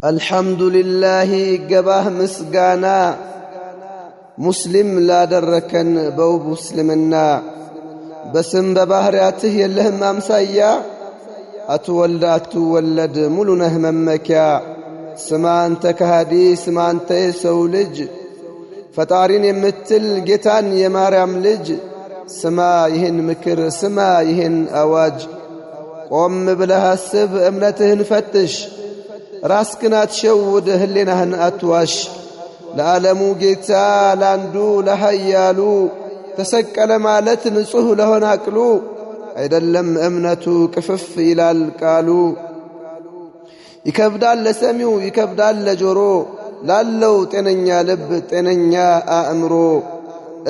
الحمد لله جباه مسجانا مسلم لا دركن بو مسلمنا بسم ببهرياته يلهم أمسايا أتولد ملونه ممكا سما أنت كهدي سما أنت سولج فتارين يمتل جتان يماريم لج سما يهن مكر سما يهن أواج قوم بلها السب امنتهن فتش راسكنا تشود هلينهن أتواش لعلمو جيتا لاندو لحيالو تسكال مالت نصه لهن أكلو አይደለም እምነቱ ክፍፍ ይላል ቃሉ ይከብዳል ለሰሚው ይከብዳል ለጆሮ ላለው ጤነኛ ልብ ጤነኛ አእምሮ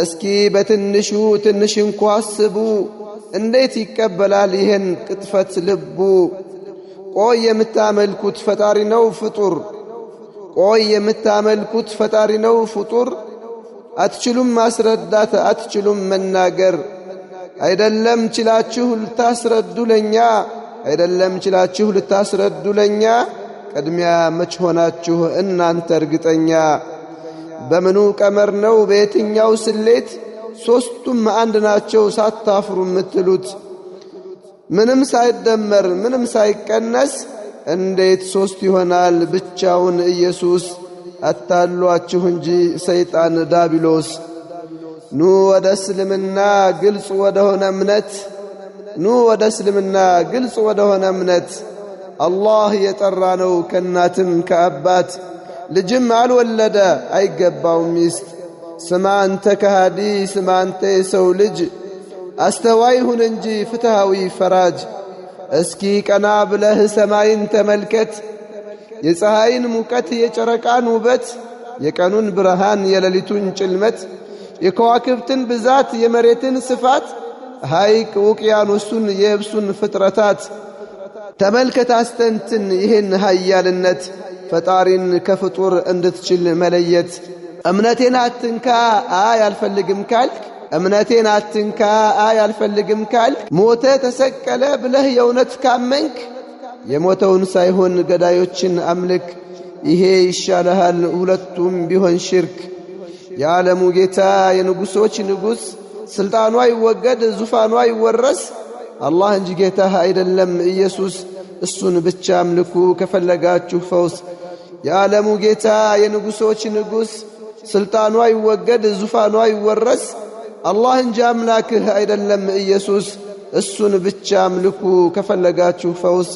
እስኪ በትንሹ ትንሽ እንኳን አስቡ እንዴት ይቀበላል ይሄን ቅጥፈት ልቡ ቆይ የምታመልኩት ፈጣሪ ነው ፍጡር ቆይ የምታመልኩት ፈጣሪ ነው ፍጡር አትችሉም ማስረዳት አትችሉም መናገር አይደለም ችላችሁ ልታስረዱ ለኛ አይደለም ችላችሁ ልታስረዱ ለኛ ቀድሚያ መች ሆናችሁ እናንተ እርግጠኛ በምኑ ቀመር ነው በየትኛው ስሌት ሶስቱም አንድ ናቸው ሳታፍሩ ምትሉት ምንም ሳይደመር ምንም ሳይቀነስ እንዴት ሶስት ይሆናል ብቻውን ኢየሱስ አታሏችሁ እንጂ ሰይጣን ዳቢሎስ ኑ ወደ እስልምና ግልጽ ወደ ሆነ እምነት ኑ ወደ እስልምና ግልጽ ወደ ሆነ እምነት አላህ የጠራ ነው ከናትም ከአባት ልጅም አልወለደ አይገባው ሚስት ስማ አንተ ከሃዲ ስማ አንተ ሰው ልጅ አስተዋይ ሁን እንጂ ፍትሃዊ ፈራጅ እስኪ ቀና ብለህ ሰማይን ተመልከት የፀሐይን ሙቀት የጨረቃን ውበት የቀኑን ብርሃን የሌሊቱን ጭልመት የከዋክብትን ብዛት የመሬትን ስፋት ሐይቅ ውቅያኖሱን የብሱን ፍጥረታት ተመልከት አስተንትን ይህን ኃያልነት ፈጣሪን ከፍጡር እንድትችል መለየት እምነቴን አትንካ አልፈልግም ካልክ እምነቴን አትንካ አልፈልግም ካልክ ሞተ ተሰቀለ ብለህ የእውነት ካመንክ የሞተውን ሳይሆን ገዳዮችን አምልክ ይሄ ይሻልሃል ሁለቱም ቢሆን ሽርክ የዓለሙ ጌታ የንጉሶች ንጉስ ስልጣኑ አይወገድ ዙፋኑ አይወረስ አላህ እንጂ ጌታ አይደለም ኢየሱስ እሱን ብቻ አምልኩ ከፈለጋችሁ ፈውስ የዓለሙ ጌታ የንጉሶች ንጉስ ስልጣኑ አይወገድ ዙፋኑ አይወረስ አላህ እንጂ አምላክህ አይደለም ኢየሱስ እሱን ብቻ አምልኩ ከፈለጋችሁ ፈውስ